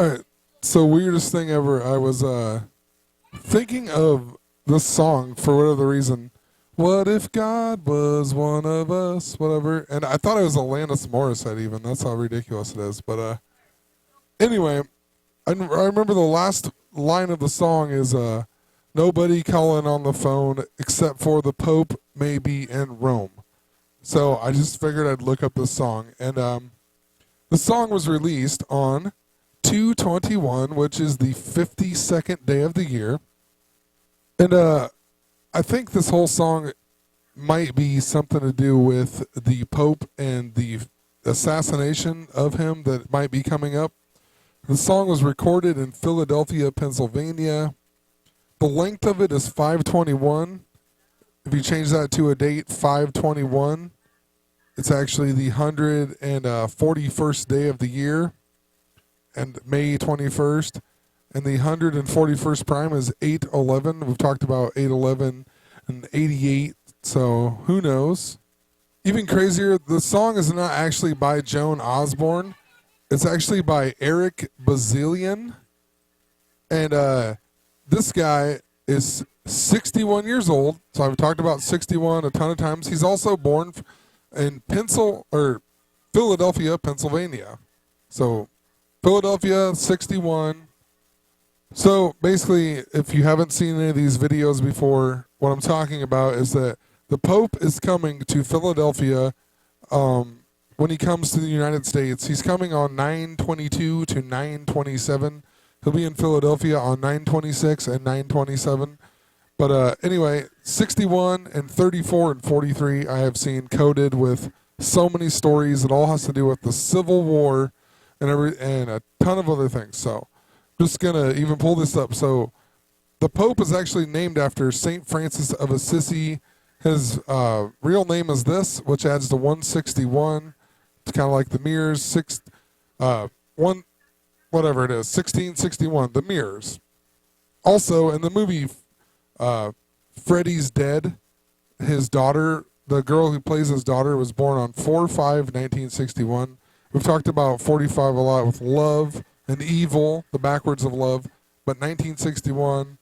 right. So weirdest thing ever. I was thinking of this song for whatever reason. What if God was one of us? Whatever. And I thought it was Alanis Morissette. Even that's how ridiculous it is. But anyway, I remember the last line of the song is nobody calling on the phone except for the Pope, maybe in Rome. So I just figured I'd look up this song, and the song was released on 2/21, which is the 52nd day of the year. And I think this whole song might be something to do with the Pope and the assassination of him that might be coming up. The song was recorded in Philadelphia, Pennsylvania. The length of it is 5:21. If you change that to a date, 5/21, it's actually the 141st day of the year, and May 21st. And the 141st prime is 8/11. We've talked about 8/11 and 88, so who knows? Even crazier, the song is not actually by Joan Osborne. It's actually by Eric Bazilian. And this guy is 61 years old. So I've talked about 61 a ton of times. He's also born in Philadelphia, Pennsylvania. So Philadelphia, 61. So basically, if you haven't seen any of these videos before, what I'm talking about is that the Pope is coming to Philadelphia when he comes to the United States. He's coming on 9/22 to 9/27. He'll be in Philadelphia on 9/26 and 9/27. But anyway, 61 and 34 and 43 I have seen coded with so many stories. It all has to do with the Civil War and a ton of other things. So just going to even pull this up. So the Pope is actually named after St. Francis of Assisi. His real name is this, which adds to 161. It's kind of like the mirrors, whatever it is, 1661, the mirrors. Also, in the movie Freddy's Dead, his daughter, the girl who plays his daughter, was born on 4/5/1961. We've talked about 45 a lot with love and evil, the backwards of love, but 1961.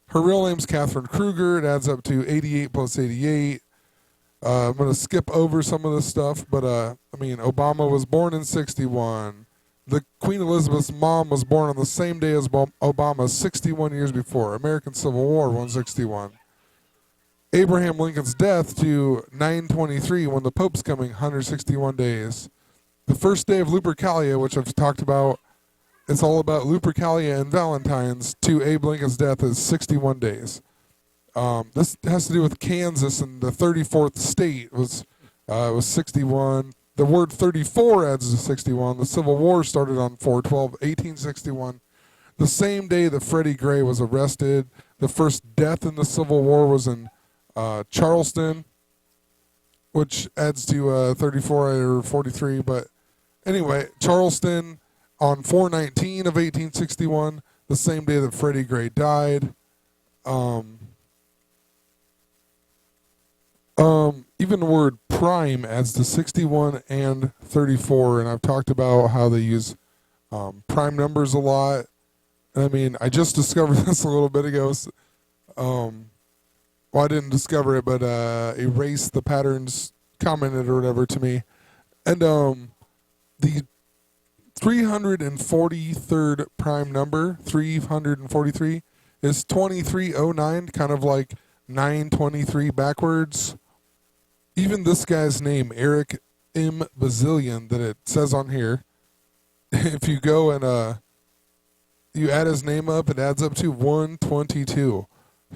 Her real name's Catherine Kruger. It adds up to 88 plus 88. I'm going to skip over some of this stuff, but Obama was born in 61. The Queen Elizabeth's mom was born on the same day as Obama, 61 years before. American Civil War, 161. Abraham Lincoln's death to 9/23 when the Pope's coming, 161 days. The first day of Lupercalia, which I've talked about, it's all about Lupercalia and Valentine's, to Abe Lincoln's death is 61 days. This has to do with Kansas, and the 34th state was 61. The word 34 adds to 61. The Civil War started on 4/12/1861. The same day that Freddie Gray was arrested. The first death in the Civil War was in Charleston, which adds to 34 or 43. But anyway, Charleston on 4/19/1861, the same day that Freddie Gray died. Even the word prime adds to 61 and 34, and I've talked about how they use prime numbers a lot. I just discovered this a little bit ago. I didn't discover it, but Erase the Patterns commented or whatever to me. And the 343rd prime number, 343, is 2309, kind of like 923 backwards. Even this guy's name, Eric M. Bazilian, that it says on here, if you go and you add his name up, it adds up to 122.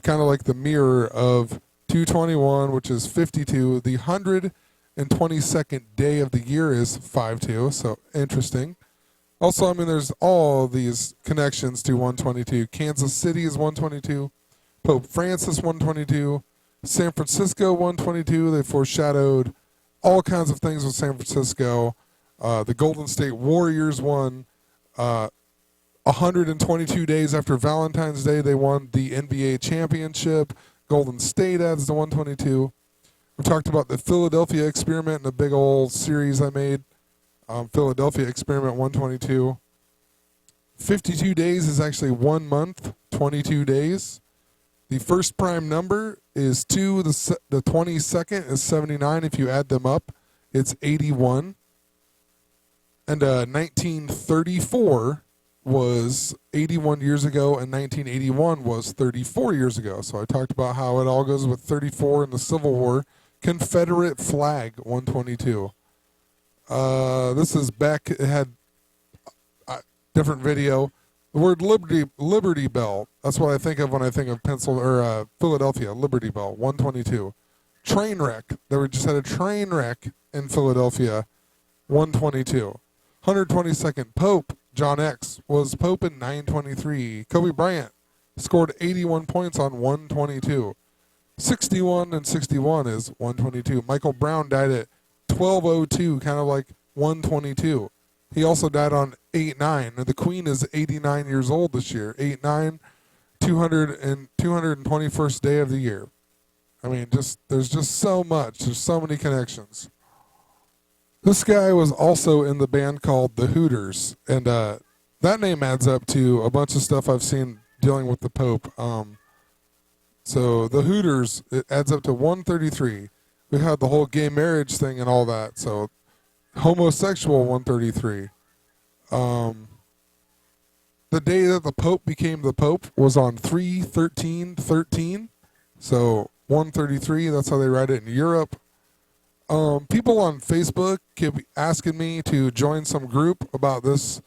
Kind of like the mirror of 2/21, which is 52. The 122nd day of the year is 5/2, so interesting. Also, there's all these connections to 122. Kansas City is 122. Pope Francis, 122. San Francisco, 122. They foreshadowed all kinds of things with San Francisco. The Golden State Warriors won 122 days after Valentine's Day. They won the NBA championship. Golden State adds to 122. We talked about the Philadelphia experiment in a big old series I made. Philadelphia experiment 122. 52 days is actually 1 month, 22 days. The first prime number is 2. The 22nd is 79. If you add them up, it's 81. And 1934 was 81 years ago, and 1981 was 34 years ago. So I talked about how it all goes with 34 in the Civil War. Confederate flag, 122. This is back, it had a different video. The word Liberty Bell, that's what I think of when I think of Philadelphia, Liberty Bell, 122. Train wreck, they just had a train wreck in Philadelphia, 122. 122nd Pope, John X, was Pope in 923. Kobe Bryant scored 81 points on 122. 61 and 61 is 122. Michael Brown died at 1202, kind of like 122. He also died on 8/9. And the Queen is 89 years old this year. 8/9, 221st day of the year. I mean, there's just so much. There's so many connections. This guy was also in the band called the Hooters, and that name adds up to a bunch of stuff I've seen dealing with the Pope. So the Hooters, it adds up to 133. We had the whole gay marriage thing and all that. So homosexual, 133. The day that the Pope became the Pope was on 3/13/13. So 133, that's how they write it in Europe. People on Facebook keep asking me to join some group about this,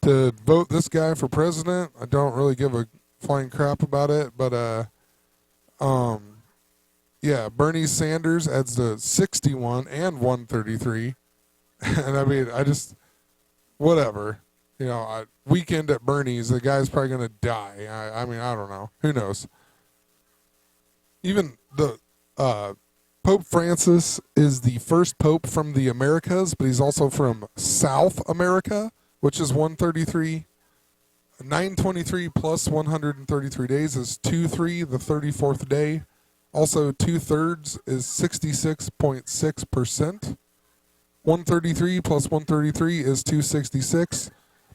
to vote this guy for president. I don't really give a flying crap about it, but yeah, Bernie Sanders adds to 61 and 133. And I mean, whatever. You know, weekend at Bernie's, the guy's probably going to die. I mean, I don't know. Who knows? Even the Pope Francis is the first pope from the Americas, but he's also from South America, which is 133. 923 plus 133 days is 2/3, the 34th day. Also, 2/3 is 66.6%. 133 plus 133 is 266.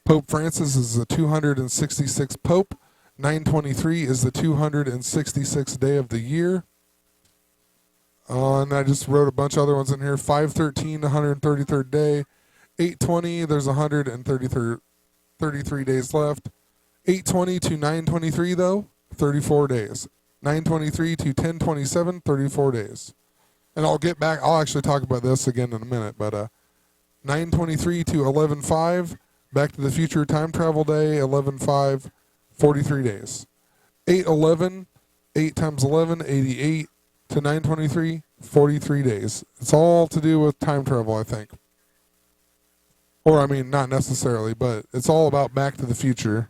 Pope Francis is the 266th Pope. 923 is the 266th day of the year. And I just wrote a bunch of other ones in here. 513, 133rd day. 820, there's 133 days left. 820 to 923, though, 34 days. 923 to 1027, 34 days. And I'll actually talk about this again in a minute, but 923 to 11/5, Back to the Future Time Travel Day, 11/5, 43 days. 811, 8 times 11, 88 to 923, 43 days. It's all to do with time travel, I think. Or, I mean, not necessarily, but it's all about Back to the Future,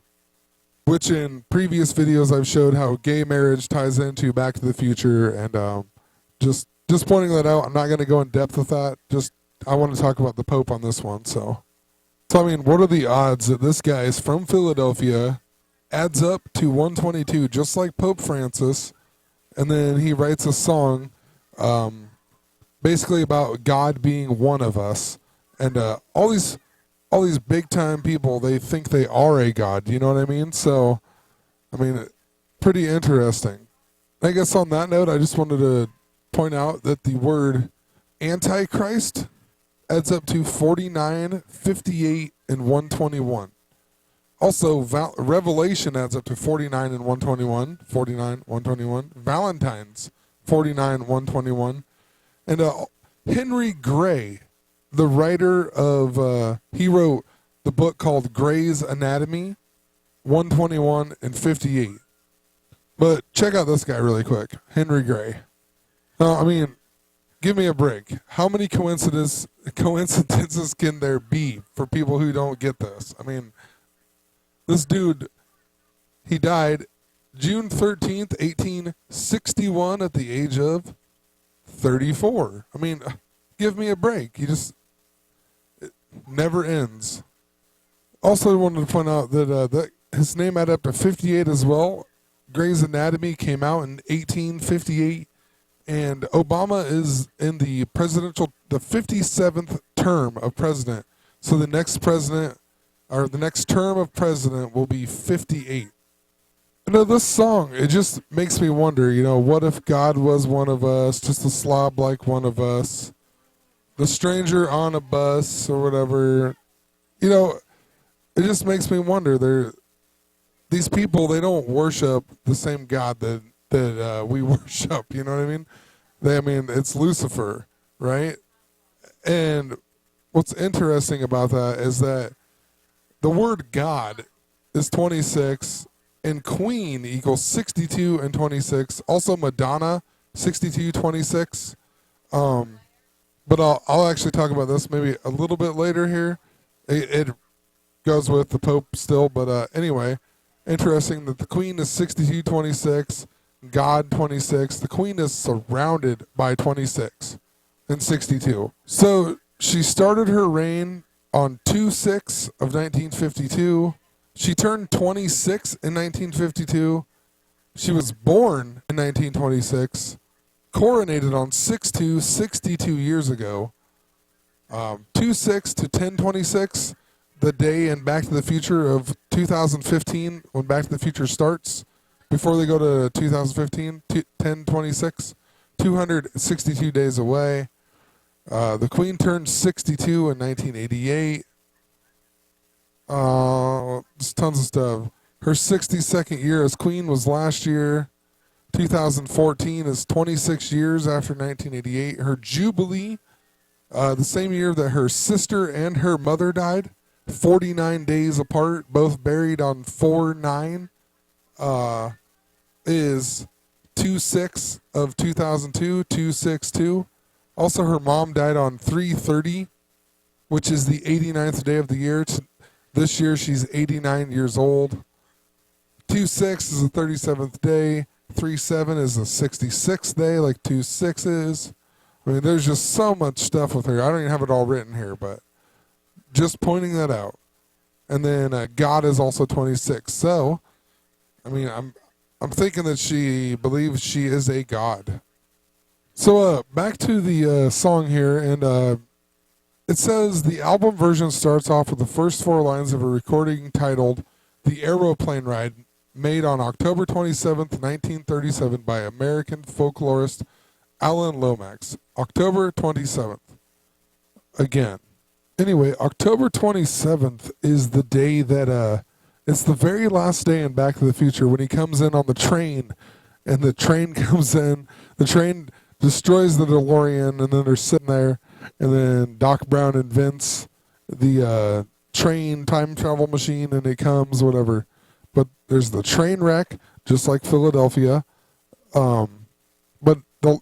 which in previous videos I've showed how gay marriage ties into Back to the Future, and just pointing that out. I'm not going to go in depth with that. I want to talk about the Pope on this one. So I mean, what are the odds that this guy is from Philadelphia, adds up to 122, just like Pope Francis, and then he writes a song basically about God being one of us, and all these big time people, they think they are a god, you know what I mean? So, I mean, pretty interesting. I guess on that note, I just wanted to point out that the word Antichrist adds up to 49, 58, and 121. Also, Revelation adds up to 49 and 121, 49, 121. Valentine's, 49, 121. And Henry Gray, the writer of, he wrote the book called Gray's Anatomy, 121 and 58. But check out this guy really quick, Henry Gray. I mean, give me a break. How many coincidences can there be for people who don't get this? I mean, this dude, he died June 13th, 1861 at the age of 34. I mean, give me a break. It never ends. Also, I wanted to point out that his name added up to 58 as well. Gray's Anatomy came out in 1858, and Obama is in the 57th term of president. So the next president or the next term of president will be 58. You know, this song, it just makes me wonder, what if God was one of us, just a slob like one of us, the stranger on a bus or whatever. It just makes me wonder. These people, they don't worship the same God that we worship. You know what I mean? It's Lucifer, right? And what's interesting about that is that the word God is 26, and Queen equals 62 and 26. Also Madonna, 62, 26. But I'll actually talk about this maybe a little bit later here. It goes with the Pope still, but anyway, interesting that the Queen is 62, 26, God 26. The Queen is surrounded by 26 and 62. So she started her reign on 2/6 of 1952. She turned 26 in 1952. She was born in 1926. Coronated on 6/2, 62 years ago. 2/6 to 10/26, the day in Back to the Future of 2015, when Back to the Future starts. Before they go to 2015, 10/26, 262 days away. The Queen turned 62 in 1988. There's tons of stuff. Her 62nd year as Queen was last year. 2014 is 26 years after 1988. Her Jubilee, the same year that her sister and her mother died, 49 days apart, both buried on 4/9, is 2/6 of 2002, 2/6/2. Also, her mom died on 3/30, which is the 89th day of the year. This year, she's 89 years old. 2/6 is the 37th day. 3/7 is the 66th day, like 2/6 is. There's just so much stuff with her. I don't even have it all written here, but just pointing that out. And then God is also 26. So, I'm thinking that she believes she is a god. So back to the song here, and it says the album version starts off with the first 4 lines of a recording titled "The Aeroplane Ride," made on October 27th, 1937 by American folklorist Alan Lomax. October 27th. Again. Anyway, October 27th is the day that, it's the very last day in Back to the Future when he comes in on the train, and the train comes in, the train destroys the DeLorean, and then they're sitting there, and then Doc Brown invents the train time travel machine, and it comes, whatever. But there's the train wreck, just like Philadelphia. But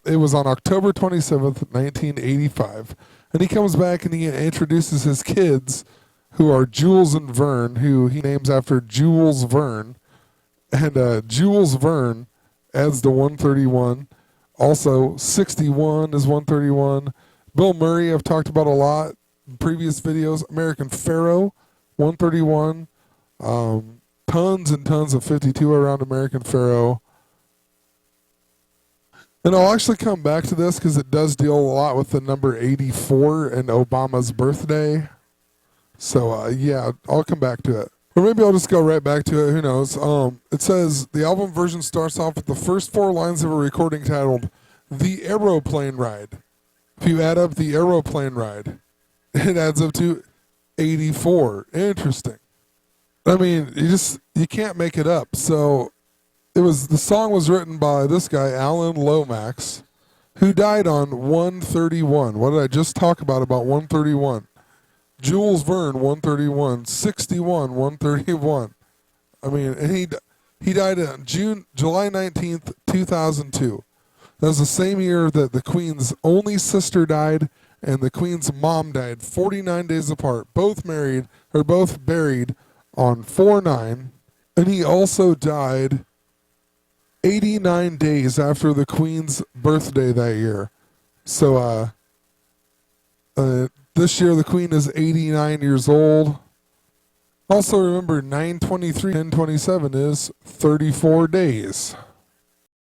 it was on October 27th, 1985. And he comes back and he introduces his kids, who are Jules and Vern, who he names after Jules Verne. And Jules Verne adds the 131. Also, 61 is 131. Bill Murray, I've talked about a lot in previous videos. American Pharoah, 131. Tons and tons of 52 around American Pharoah. And I'll actually come back to this because it does deal a lot with the number 84 and Obama's birthday. So, yeah, I'll come back to it. Or maybe I'll just go right back to it. Who knows? It says the album version starts off with the first 4 lines of a recording titled "The Aeroplane Ride." If you add up the aeroplane ride, it adds up to 84. Interesting. You can't make it up. So the song was written by this guy, Alan Lomax, who died on 131. What did I just talk about 131? Jules Verne, 131. 61, 131. And he died on July 19th, 2002. That was the same year that the Queen's only sister died and the Queen's mom died, 49 days apart, both buried on 4/9, and he also died 89 days after the Queen's birthday that year. So this year the Queen is 89 years old. Also remember 9/23, 10/27 is 34 days.